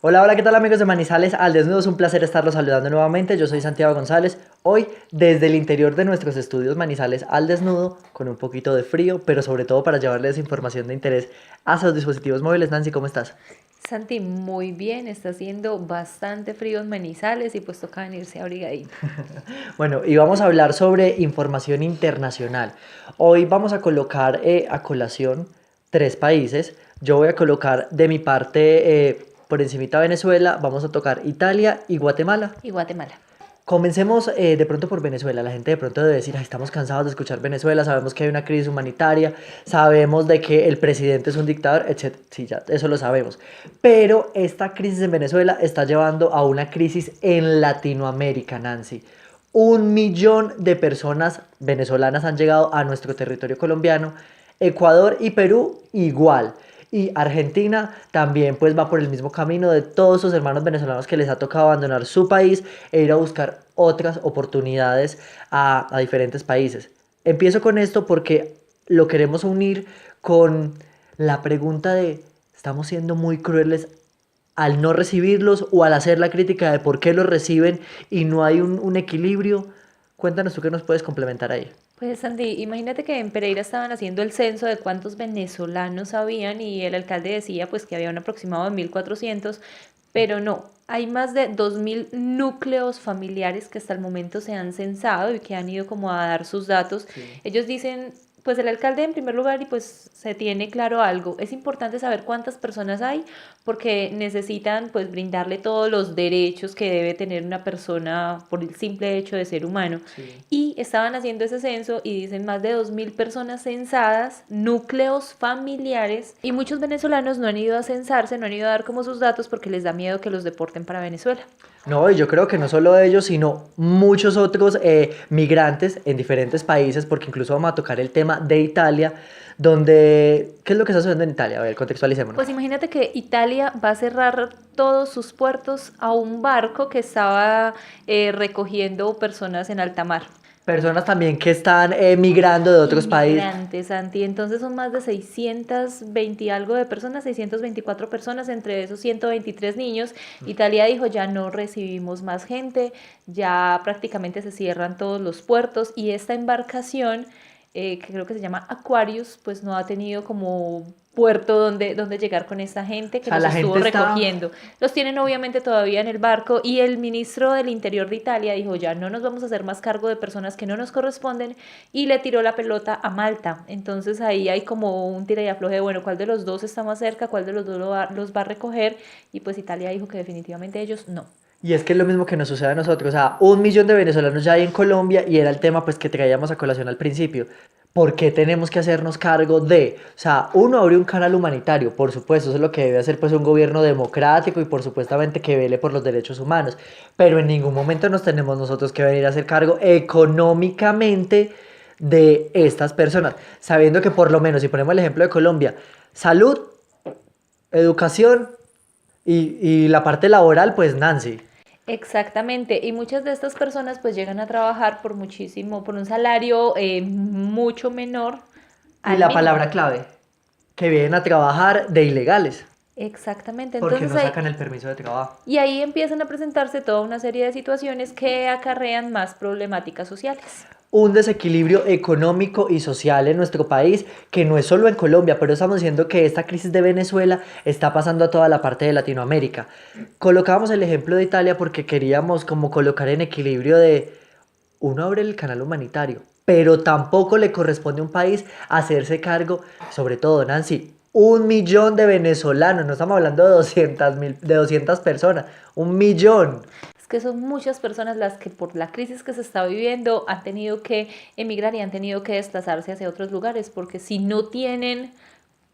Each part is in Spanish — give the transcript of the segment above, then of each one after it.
Hola, hola, ¿qué tal amigos de Manizales al Desnudo? Es un placer estarlos saludando nuevamente. Yo soy Santiago González. Hoy, desde el interior de nuestros estudios Manizales al Desnudo, con un poquito de frío, pero sobre todo para llevarles información de interés a sus dispositivos móviles. Nancy, ¿cómo estás? Santi, muy bien, está haciendo bastante frío en Manizales y pues toca venirse abrigadito. Bueno, y vamos a hablar sobre información internacional. Hoy vamos a colocar a colación tres países. Yo voy a colocar de mi parte por encimita Venezuela, vamos a tocar Italia y Guatemala. Y Guatemala. Comencemos de pronto por Venezuela. La gente de pronto debe decir, "Ay, estamos cansados de escuchar Venezuela, sabemos que hay una crisis humanitaria, sabemos de que el presidente es un dictador, etc." Sí, ya, eso lo sabemos. Pero esta crisis en Venezuela está llevando a una crisis en Latinoamérica, Nancy. 1 millón de personas venezolanas han llegado a nuestro territorio colombiano, Ecuador y Perú igual. Y Argentina también pues va por el mismo camino de todos sus hermanos venezolanos que les ha tocado abandonar su país e ir a buscar otras oportunidades a diferentes países. Empiezo con esto porque lo queremos unir con la pregunta de, ¿estamos siendo muy crueles al no recibirlos o al hacer la crítica de por qué los reciben y no hay un equilibrio? Cuéntanos tú qué nos puedes complementar ahí. Pues Santi, imagínate que en Pereira estaban haciendo el censo de cuántos venezolanos habían y el alcalde decía pues que había un aproximado de 1.400, pero no, hay más de 2.000 núcleos familiares que hasta el momento se han censado y que han ido como a dar sus datos. Sí. Ellos dicen, pues el alcalde en primer lugar y pues se tiene claro algo, es importante saber cuántas personas hay porque necesitan pues brindarle todos los derechos que debe tener una persona por el simple hecho de ser humano. Sí. Y estaban haciendo ese censo y dicen más de 2.000 personas censadas, núcleos familiares, y muchos venezolanos no han ido a censarse, no han ido a dar como sus datos porque les da miedo que los deporten para Venezuela. No, y yo creo que no solo ellos, sino muchos otros migrantes en diferentes países, porque incluso vamos a tocar el tema de Italia, donde, ¿qué es lo que está sucediendo en Italia? A ver, contextualicémonos. Pues imagínate que Italia va a cerrar todos sus puertos a un barco que estaba recogiendo personas en alta mar. Personas también que están migrando de otros países. Inmigrantes, Santi. Entonces son más de 620 y algo de personas, 624 personas, entre esos 123 niños. Italia dijo, ya no recibimos más gente, ya prácticamente se cierran todos los puertos y esta embarcación, que creo que se llama Aquarius, pues no ha tenido como puerto donde llegar con esta gente O que sea, los la estuvo gente está. recogiendo. Los tienen obviamente todavía en el barco y el ministro del Interior de Italia dijo, ya no nos vamos a hacer más cargo de personas que no nos corresponden y le tiró la pelota a Malta. Entonces ahí hay como un tira y afloje de, bueno, ¿cuál de los dos está más cerca? ¿Cuál de los dos los va a recoger? Y pues Italia dijo que definitivamente ellos no. Y es que es lo mismo que nos sucede a nosotros. O sea, 1 millón de venezolanos ya hay en Colombia y era el tema pues que traíamos a colación al principio. ¿Por qué tenemos que hacernos cargo de? O sea, uno abre un canal humanitario, por supuesto, eso es lo que debe hacer pues un gobierno democrático y por supuestamente que vele por los derechos humanos. Pero en ningún momento nos tenemos nosotros que venir a hacer cargo económicamente de estas personas. Sabiendo que por lo menos, si ponemos el ejemplo de Colombia, salud, educación y la parte laboral, pues Nancy. Exactamente, y muchas de estas personas pues llegan a trabajar por muchísimo, por un salario mucho menor Y al la mínimo. palabra clave, que vienen a trabajar de ilegales, Exactamente, porque entonces no ahí, sacan el permiso de trabajo. y ahí empiezan a presentarse toda una serie de situaciones que acarrean más problemáticas sociales. Un desequilibrio económico y social en nuestro país, que no es solo en Colombia, pero estamos diciendo que esta crisis de Venezuela está pasando a toda la parte de Latinoamérica. Colocábamos el ejemplo de Italia porque queríamos como colocar en equilibrio de uno abre el canal humanitario, pero tampoco le corresponde a un país hacerse cargo, sobre todo Nancy, 1 millón de venezolanos, no estamos hablando de 200.000, de 200 personas, 1 millón. Es que son muchas personas las que por la crisis que se está viviendo han tenido que emigrar y han tenido que desplazarse hacia otros lugares, porque si no tienen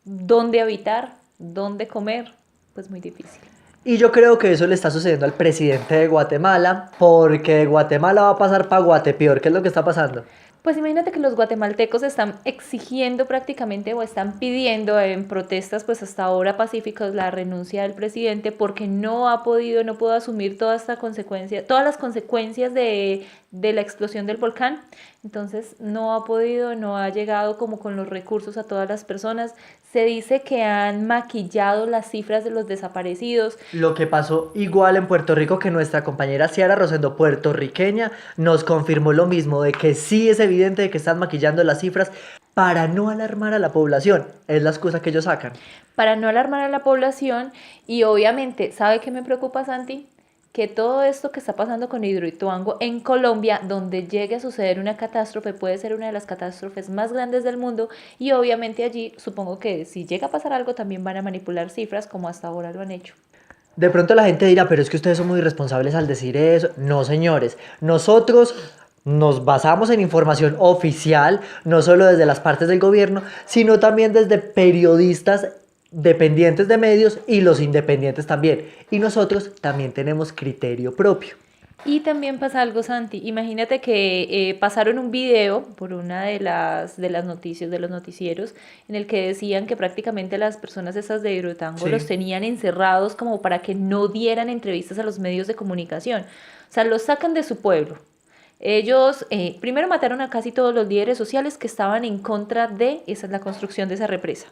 dónde habitar, dónde comer, pues muy difícil. Y yo creo que eso le está sucediendo al presidente de Guatemala, porque de Guatemala va a pasar para Guatepeor. ¿Qué es lo que está pasando? Pues imagínate que los guatemaltecos están exigiendo prácticamente o están pidiendo en protestas pues hasta ahora pacíficas la renuncia del presidente porque no ha podido, no pudo asumir toda esta consecuencia, todas las consecuencias de la explosión del volcán. Entonces no ha podido, no ha llegado como con los recursos a todas las personas. Se dice que han maquillado las cifras de los desaparecidos. Lo que pasó igual en Puerto Rico, que nuestra compañera Ciara Rosendo, puertorriqueña, nos confirmó lo mismo, de que sí es evidente de que están maquillando las cifras para no alarmar a la población. Es la excusa que ellos sacan. Para no alarmar a la población y obviamente, ¿sabe qué me preocupa, Santi? Que todo esto que está pasando con Hidroituango en Colombia, donde llegue a suceder una catástrofe, puede ser una de las catástrofes más grandes del mundo y obviamente allí supongo que si llega a pasar algo también van a manipular cifras como hasta ahora lo han hecho. De pronto la gente dirá, pero es que ustedes son muy irresponsables al decir eso. No, señores, nosotros nos basamos en información oficial, no solo desde las partes del gobierno, sino también desde periodistas dependientes de medios y los independientes también. Y nosotros también tenemos criterio propio. Y también pasa algo, Santi. Imagínate que pasaron un video por una de las noticias, de los noticieros, en el que decían que prácticamente las personas esas de Hidroituango Sí. los tenían encerrados como para que no dieran entrevistas a los medios de comunicación. O sea, los sacan de su pueblo. Ellos primero mataron a casi todos los líderes sociales que estaban en contra de la construcción de esa represa.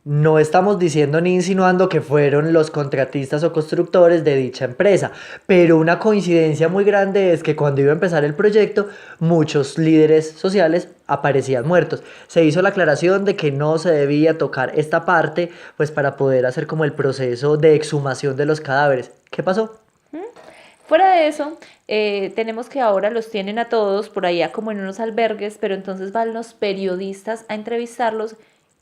No estamos diciendo ni insinuando que fueron los contratistas o constructores de dicha empresa, pero una coincidencia muy grande es que cuando iba a empezar el proyecto, muchos líderes sociales aparecían muertos. Se hizo la aclaración de que no se debía tocar esta parte, pues para poder hacer como el proceso de exhumación de los cadáveres. ¿Qué pasó? Fuera de eso, tenemos que ahora los tienen a todos por allá como en unos albergues, pero entonces van los periodistas a entrevistarlos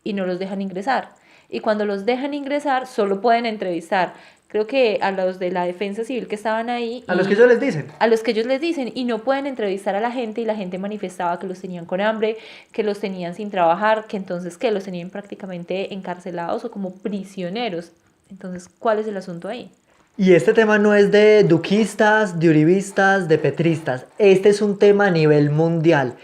y no los dejan ingresar. Y cuando los dejan ingresar, solo pueden entrevistar, creo que a los de la defensa civil que estaban ahí. A los que ellos les dicen. A los que ellos les dicen, y no pueden entrevistar a la gente, y la gente manifestaba que los tenían con hambre, que los tenían sin trabajar, que entonces que los tenían prácticamente encarcelados o como prisioneros. Entonces, ¿cuál es el asunto ahí? Y este tema no es de duquistas, de uribistas, de petristas. Este es un tema a nivel mundial.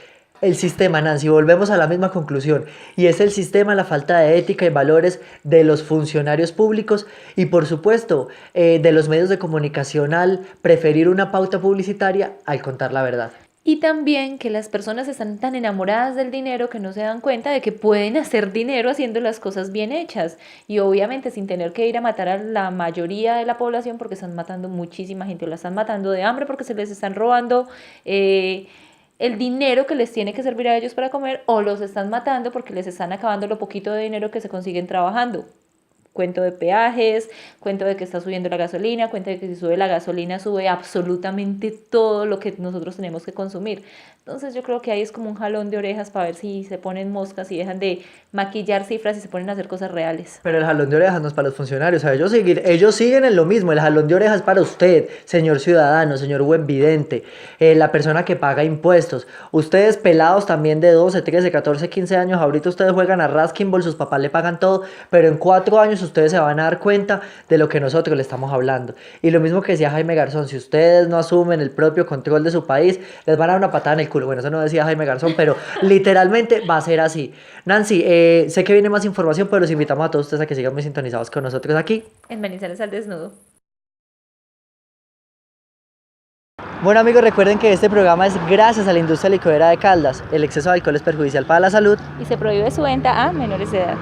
El sistema, Nancy, volvemos a la misma conclusión, y es el sistema, la falta de ética y valores de los funcionarios públicos y por supuesto de los medios de comunicación al preferir una pauta publicitaria al contar la verdad. Y también que las personas están tan enamoradas del dinero que no se dan cuenta de que pueden hacer dinero haciendo las cosas bien hechas y obviamente sin tener que ir a matar a la mayoría de la población porque están matando muchísima gente o la están matando de hambre porque se les están robando el dinero que les tiene que servir a ellos para comer o los están matando porque les están acabando lo poquito de dinero que se consiguen trabajando. Cuento de peajes, cuento de que está subiendo la gasolina, cuento de que si sube la gasolina sube absolutamente todo lo que nosotros tenemos que consumir. Entonces yo creo que ahí es como un jalón de orejas para ver si se ponen moscas y dejan de maquillar cifras y se ponen a hacer cosas reales. Pero el jalón de orejas no es para los funcionarios, ¿sabes? Ellos siguen en lo mismo, el jalón de orejas es para usted, señor ciudadano, señor buen vidente, la persona que paga impuestos. Ustedes pelados también de 12, 13, 14, 15 años, ahorita ustedes juegan a Raskinball, sus papás le pagan todo, pero en 4 años ustedes se van a dar cuenta de lo que nosotros le estamos hablando. Y lo mismo que decía Jaime Garzón, si ustedes no asumen el propio control de su país, les van a dar una patada en el culo. Bueno, eso no decía Jaime Garzón, pero literalmente va a ser así. Nancy, sé que viene más información, pero los invitamos a todos ustedes a que sigan muy sintonizados con nosotros aquí. En Manizales al Desnudo. Bueno amigos, recuerden que este programa es gracias a la industria licorera de Caldas. El exceso de alcohol es perjudicial para la salud. Y se prohíbe su venta a menores de edad.